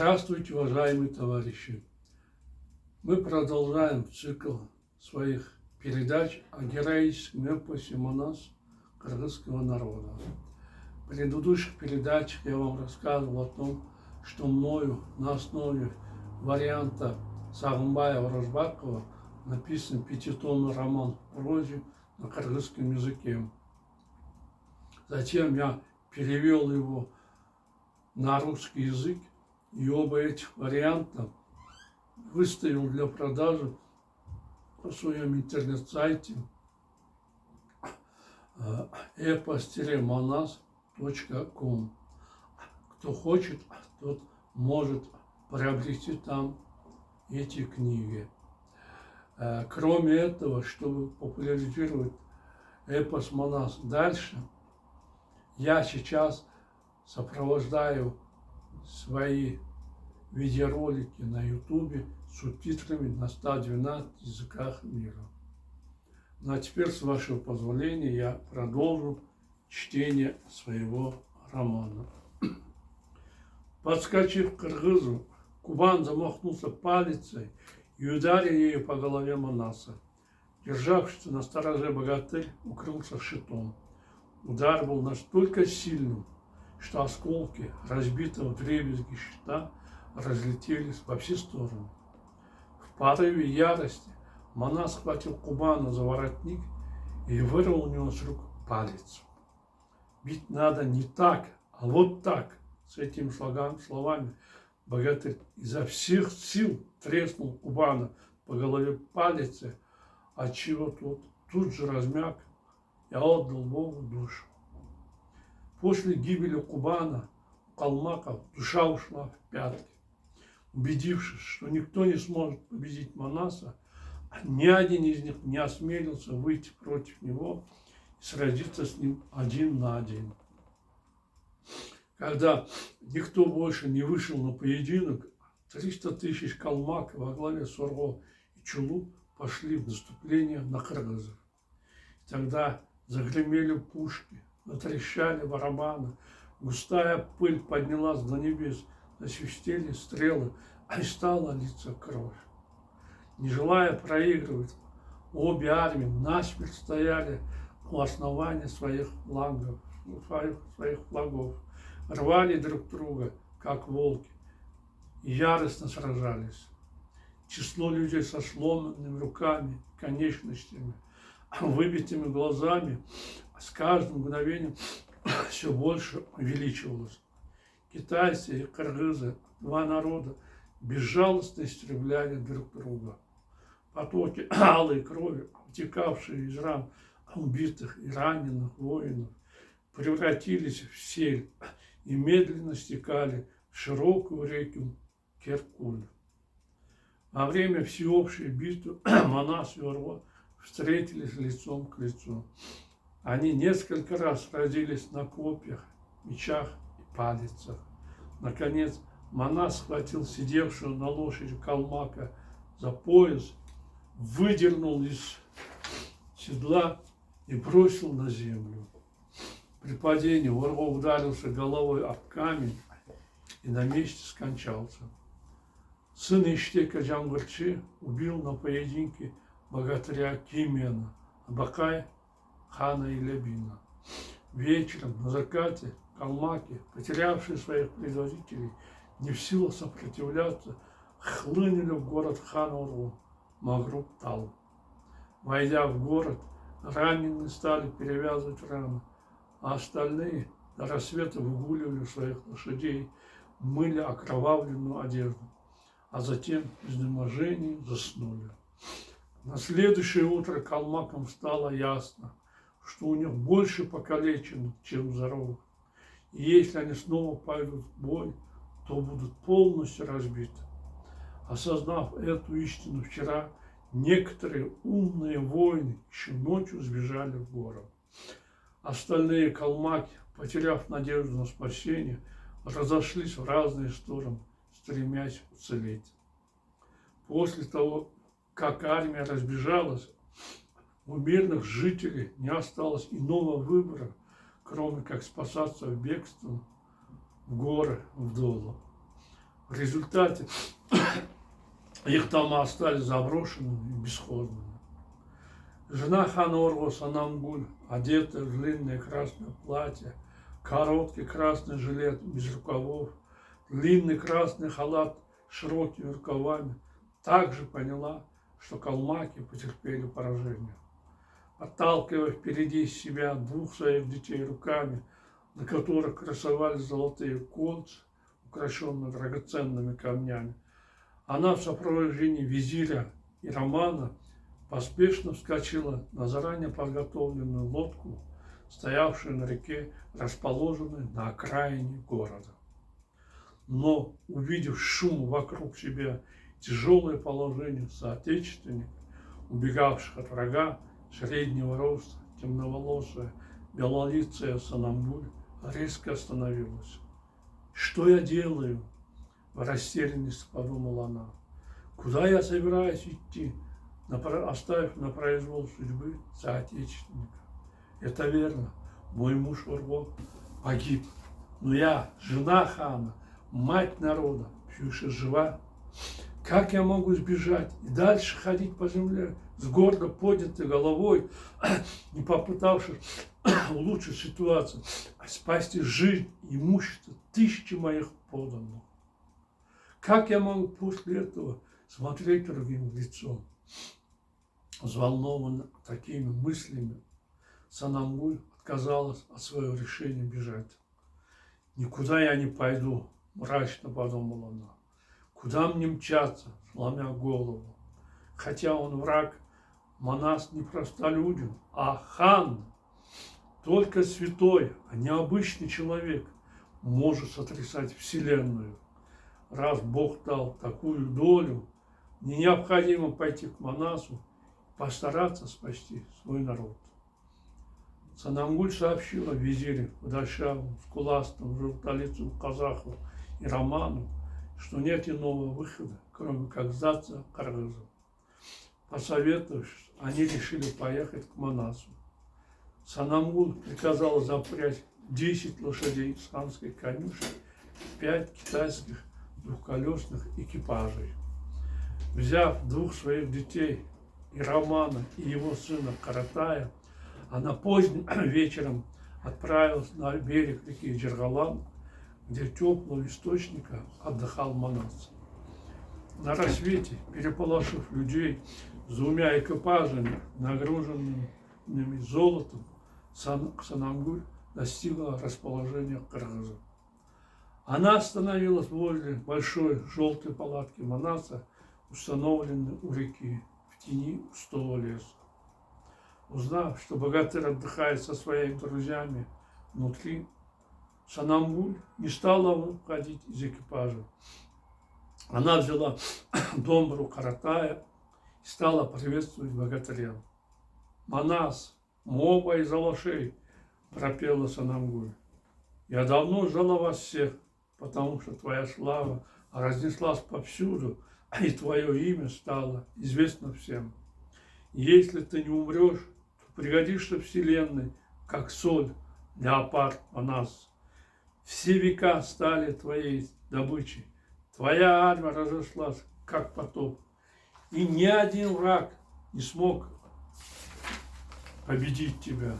Здравствуйте, уважаемые товарищи! Мы продолжаем цикл своих передач о героическом эпосе Манас кыргызского народа. В предыдущих передачах я вам рассказывал о том, что мною на основе варианта Сагынбаева-Рожбакова написан пятитомный роман в прозе на кыргызском языке. Затем я перевел его на русский язык, и оба этих варианта выставил для продажи на своем интернет-сайте epos-manas.com. Кто хочет, тот может приобрести там эти книги. Кроме этого, чтобы популяризировать эпос Манас дальше, я сейчас сопровождаю свои видеоролики на YouTube субтитрами на 112 языках мира. Ну а теперь, с вашего позволения, я продолжу чтение своего романа. Подскочив к кыргызу, Кубан замахнулся палицей и ударил ею по голове Манаса. Державшийся на стороже богатырь укрылся щитом. Удар был настолько сильным, что осколки разбитого вдребезги щита разлетелись во все стороны. В порыве ярости Манас схватил Кубана за воротник и вырвал у него с рук палец. Бить надо не так, а вот так. С этими словами богатырь изо всех сил треснул Кубана по голове палицей, отчего тот тут же размяк и отдал Богу душу. После гибели Кубана у калмаков душа ушла в пятки. Убедившись, что никто не сможет победить Манаса, ни один из них не осмелился выйти против него и сразиться с ним один на один. Когда никто больше не вышел на поединок, 300 тысяч калмаков во главе с Орго и Чулу пошли в наступление на кыргызов. Тогда загремели пушки, затрещали барабаны, густая пыль поднялась до небес, засвистели стрелы, и стала литься кровь. Не желая проигрывать, обе армии насмерть стояли у основания своих флагов, рвали друг друга, как волки, и яростно сражались. Число людей со сломанными руками, конечностями, выбитыми глазами с каждым мгновением все больше увеличивалось. Китайцы и кыргызы, два народа, безжалостно истребляли друг друга. Потоки алой крови, утекавшие из ран убитых и раненых воинов, превратились в сель и медленно стекали в широкую реку Керкуль. Во время всеобщей битвы Манас и Орго встретились лицом к лицу. Они несколько раз сразились на копьях, мечах и палицах. Наконец, Манас схватил сидевшего на лошади калмака за пояс, выдернул из седла и бросил на землю. При падении Орго ударился головой об камень и на месте скончался. Сын Иштека Джангырчы убил на поединке богатыря Кимена, Абакай хана Илебина. Вечером на закате калмаки, потерявшие своих предводителей, не в силах сопротивляться, хлынули в город хан-Орго, Магруб-Тал. Войдя в город, раненые стали перевязывать раны, а остальные до рассвета выгуливали своих лошадей, мыли окровавленную одежду, а затем в изнеможении заснули. На следующее утро калмакам стало ясно, что у них больше покалеченных, чем здоровых. И если они снова пойдут в бой, то будут полностью разбиты. Осознав эту истину вчера, некоторые умные воины еще ночью сбежали в город. Остальные калмаки, потеряв надежду на спасение, разошлись в разные стороны, стремясь уцелеть. После того, как армия разбежалась, у мирных жителей не осталось иного выбора, кроме как спасаться бегством в горы, в долу. В результате их дома остались заброшенными и бесхозными. Жена хана Орго Санамгуль, одетая в длинное красное платье, короткий красный жилет без рукавов, длинный красный халат с широкими рукавами, также поняла, что калмаки потерпели поражение. Отталкивая впереди себя двух своих детей руками, на которых красовались золотые кольца, украшенные драгоценными камнями, она в сопровождении визиря и Романа поспешно вскочила на заранее подготовленную лодку, стоявшую на реке, расположенной на окраине города. Но, увидев шум вокруг себя, тяжелое положение соотечественников, убегавших от врага, среднего роста, темноволосая, белолицая Санамгуль резко остановилась. «Что я делаю?» – в растерянности подумала она. «Куда я собираюсь идти, оставив на произвол судьбы соотечественника? Это верно, мой муж Орго погиб, но я, жена хана, мать народа, все еще жива. Как я могу сбежать и дальше ходить по земле с гордо поднятой головой, не попытавшись улучшить ситуацию, а спасти жизнь и имущество тысячи моих подданных? Как я могу после этого смотреть другим в лицо?» Взволнованная такими мыслями, Санамгуль отказалась от своего решения бежать. «Никуда я не пойду», – мрачно подумала она. «Куда мне мчаться, сломя голову? Хотя он враг, Манас не простолюдин, а хан. Только святой, а не обычный человек может сотрясать вселенную. Раз Бог дал такую долю, мне необходимо пойти к Манасу и постараться спасти свой народ». Санамгуль сообщила визирю, худощавому, скуластому, желтолицому казаху и Роману, что нет иного выхода, кроме как сдаться кыргызам. Посоветовавшись, они решили поехать к Манасу. Санамгуль приказала запрячь 10 лошадей с ханской конюшни, 5 китайских двухколесных экипажей. Взяв двух своих детей, и Романа, и его сына Каратая, она поздним вечером отправилась на берег реки Джергалан, где теплого источника отдыхал Манас. На рассвете, переполошив людей с двумя экипажами, нагруженными золотом, Санамгуль достигла расположения кыргызов. Она остановилась возле большой желтой палатки Манаса, установленной у реки в тени густого леса. Узнав, что богатырь отдыхает со своими друзьями внутри, Санамгуль не стала выходить из экипажа. Она взяла домбру Каратая и стала приветствовать богатыря. «Манас, моба из лошей!» – пропела Санамгуль. «Я давно ждала вас всех, потому что твоя слава разнеслась повсюду, и твое имя стало известно всем. Если ты не умрешь, то пригодишься вселенной, как соль, леопард Манас. Все века стали твоей добычей. Твоя армия разошлась, как потоп, и ни один враг не смог победить тебя.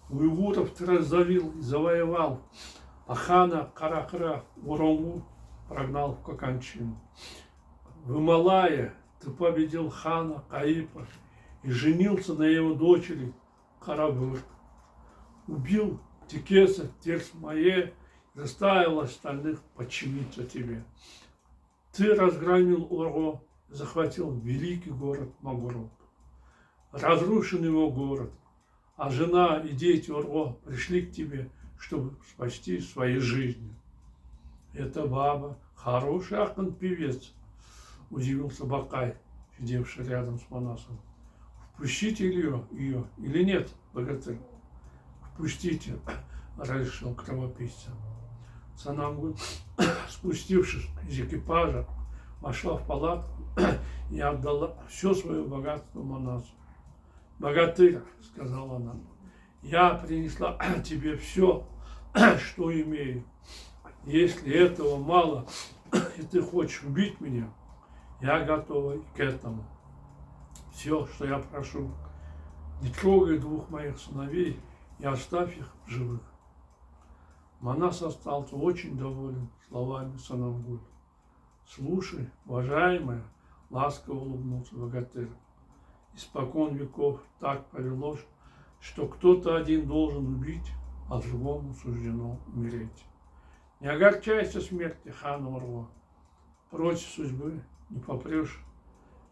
Уйгуров ты раздавил и завоевал, а хана Карахра Уронгу прогнал в Коканчин. В Гималае ты победил хана Каипа и женился на его дочери Карабыр. Убил Текеса Терсмае и заставил остальных подчиниться тебе. Ты разгромил Орго, захватил великий город Магурок. Разрушен его город, а жена и дети Орго пришли к тебе, чтобы спасти свои жизни. Эта баба хороший ахын-певец, удивился Бакай, сидевший рядом с Манасом. Впустите ее или нет, богатырь? Впустите, разрешил кровопийца. Санамгуль, спустившись из экипажа, вошла в палатку и отдала все свое богатство Манасу. «Богатырь, — сказала она, — я принесла тебе все, что имею. Если этого мало, и ты хочешь убить меня, я готова и к этому. Все, что я прошу, не трогай двух моих сыновей и оставь их в живых. Манас остался очень доволен словами Санамгуль. Слушай, уважаемая, ласково улыбнулся богатырь. Испокон веков так повелось, что кто-то один должен убить, а другому суждено умереть. Не огорчайся смерти хана Урва. Против судьбы не попрешь.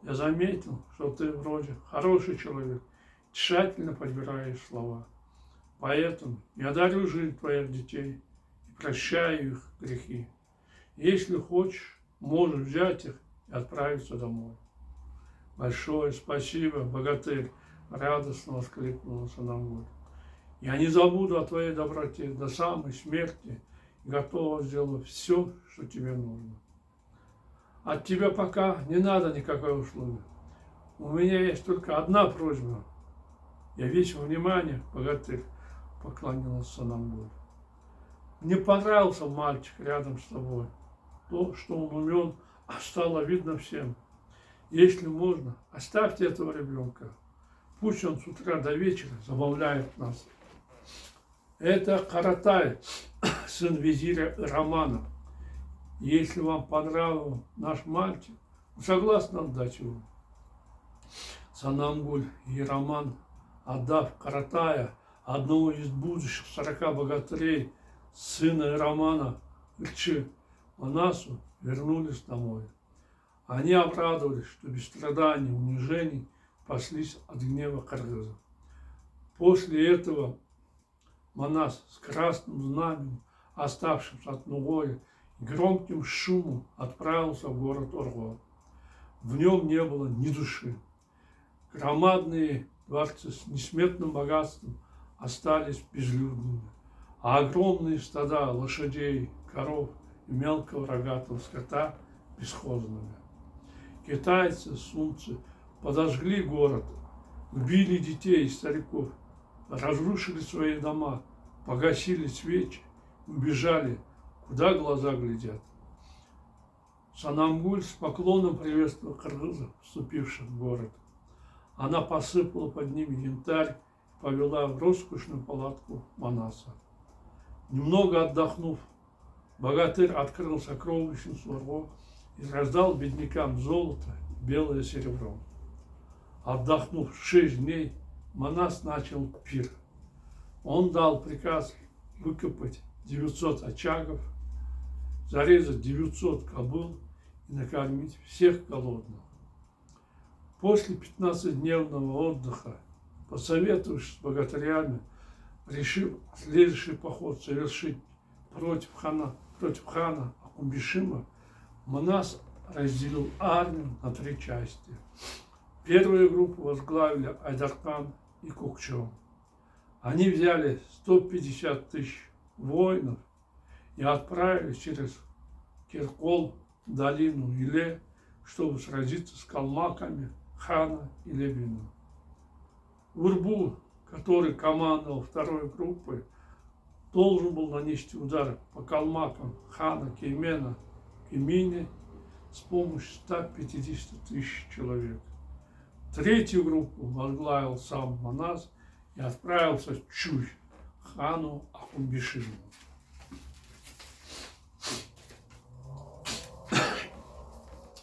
Я заметил, что ты вроде хороший человек, тщательно подбираешь слова. Поэтому я дарю жизнь твоих детей и прощаю их грехи. Если хочешь, можешь взять их и отправиться домой. Большое спасибо, богатырь, радостно воскликнула Санамгуль. Я не забуду о твоей доброте до самой смерти и готова сделать все, что тебе нужно. От тебя пока не надо никакой услуги. У меня есть только одна просьба. Я весь внимание, богатырь, поклонилась Санамгуль. Мне понравился мальчик рядом с тобой. То, что он умен, стало видно всем. Если можно, оставьте этого ребенка. Пусть он с утра до вечера забавляет нас. Это Каратай, сын визиря Романа. Если вам понравился наш мальчик, вы согласны отдать его? Санамгуль и Роман, отдав Каратая, одного из будущих 40 богатырей, сына Романа, Ильчи, Манасу, вернулись домой. Они обрадовались, что без страданий и унижений спаслись от гнева кыргызов. После этого Манас с красным знаменем, оставшимся от Нугоя, и громким шумом отправился в город Орго. В нем не было ни души. Громадные дворцы с несметным богатством остались безлюдными, а огромные стада лошадей, коров и мелкого рогатого скота бесхозными. Китайцы, сунцы подожгли город, убили детей и стариков, разрушили свои дома, погасили свечи, убежали, куда глаза глядят. Санамгуль с поклоном приветствовала кыргызов, вступивших в город. Она посыпала под ними янтарь, повела в роскошную палатку Манаса. Немного отдохнув, богатырь открыл сокровищницу Орго и раздал беднякам золото, белое серебро. Отдохнув 6 дней, Манас начал пир. Он дал приказ выкопать 900 очагов, зарезать 900 кобыл и накормить всех голодных. После 15-дневного отдыха, посоветовавшись с богатырями, решив следующий поход совершить против хана Акумбишима, Манас разделил армию на 3 части. Первую группу возглавили Айдархан и Кукчо. Они взяли 150 тысяч воинов и отправились через Киркол, долину Иле, чтобы сразиться с калмаками хана и Левина. Урбу, который командовал второй группой, должен был нанести удар по калмакам хана Кеймена Кемине с помощью 150 тысяч человек. Третью группу возглавил сам Манас и отправился в Чуй, хану Акумбишиму.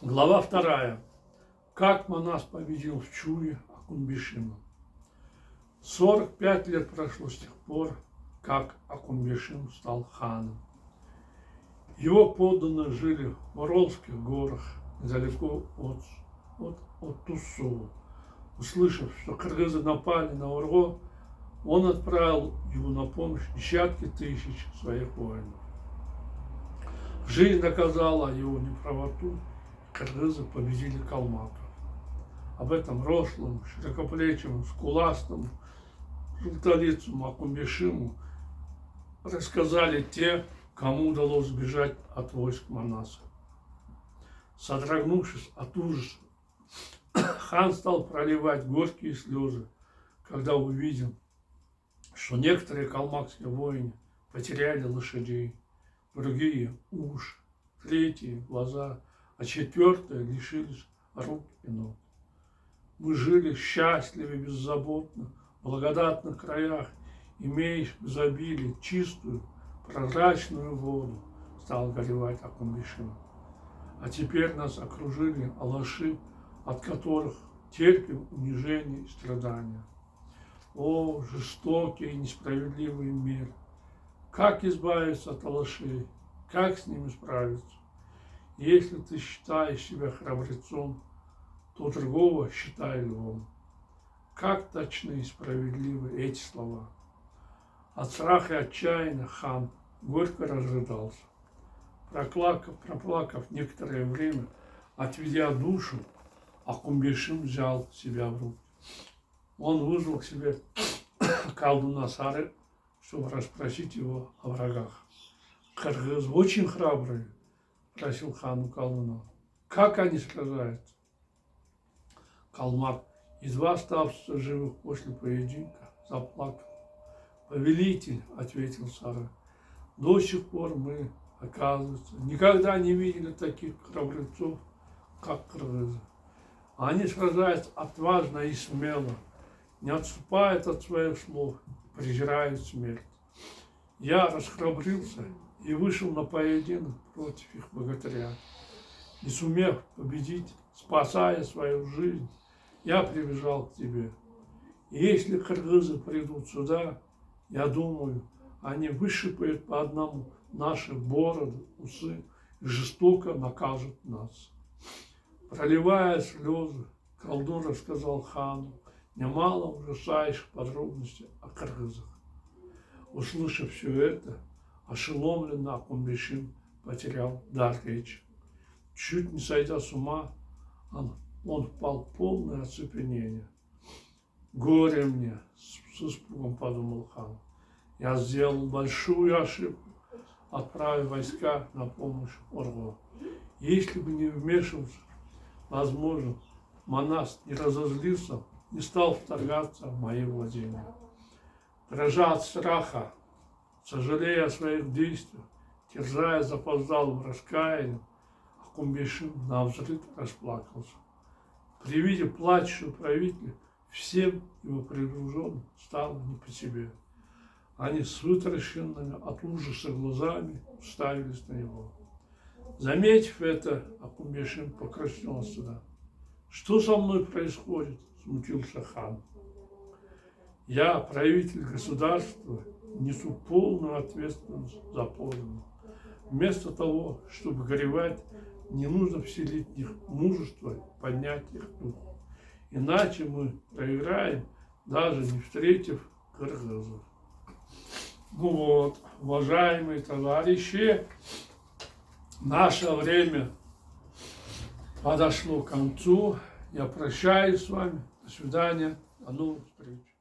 Глава 2. Как Манас победил в Чуе Акумбишима. 45 лет прошло с тех пор, как Акумбишим стал ханом. Его подданные жили в Уральских горах, недалеко от Туссу. Услышав, что кыргызы напали на Орго, он отправил ему на помощь десятки тысяч своих воинов. Жизнь доказала его неправоту, кыргызы победили калмаков. Об этом рослом, широкоплечем, скуластом, желтолицому Акумбишиму рассказали те, кому удалось сбежать от войск Манаса. Содрогнувшись от ужаса, хан стал проливать горькие слезы, когда увидел, что некоторые калмакские воины потеряли лошадей, другие – уши, третьи – глаза, а четвертое – лишились рук и ног. Мы жили счастливо и беззаботно в благодатных краях, имея в изобилии чистую, прозрачную воду, стал горевать Акунбишим. А теперь нас окружили алаши, от которых терпим унижение и страдания. О, жестокий и несправедливый мир! Как избавиться от алашей? Как с ними справиться? Если ты считаешь себя храбрецом, то другого считай львом. Как точны и справедливы эти слова. От страха и отчаяния хан горько разрыдался. Проплакав некоторое время, отведя душу, Акунбишим взял себя в руки. Он вызвал к себе колдуна Сары, чтобы расспросить его о врагах. Кыргызы очень храбрые, спросил хан у колдуна. Как они сражаются? Калмак, едва оставшийся живых после поединка, заплакал. Повелитель, ответил Сара, до сих пор мы, оказывается, никогда не видели таких храбрецов, как кыргызы. Они сражаются отважно и смело, не отступают от своих слов, презирают смерть. Я расхрабрился и вышел на поединок против их богатыря. Не сумев победить, спасая свою жизнь, я прибежал к тебе. И если кыргызы придут сюда, я думаю, они выщипают по одному наши бороды, усы и жестоко накажут нас. Проливая слезы, колдун рассказал хану немало ужасающих подробностей о кыргызах. Услышав все это, ошеломленный Акунбишим потерял дар речи. Чуть не сойдя с ума, он впал в полное оцепенение. Горе мне, с испугом подумал хан. Я сделал большую ошибку, отправив войска на помощь Орго. Если бы не вмешивался, возможно, Манаст не разозлился, не стал вторгаться в мои владения. Дрожа от страха, сожалея о своих действиях, терзая запоздалым раскаянием, Акунбишим навзрыд расплакался. При виде плачущего правителя всем его приближенным стало не по себе. Они с вытаращенными от ужаса глазами уставились на него. Заметив это, Акунбишим покраснел сюда. Что со мной происходит? Смутился хан. Я, правитель государства, несу полную ответственность за подданных. Вместо того, чтобы горевать, не нужно вселить в них мужество, поднять их дух. Иначе мы проиграем, даже не встретив кыргызов. Ну вот, уважаемые товарищи, наше время подошло к концу. Я прощаюсь с вами. До свидания. До новых встреч.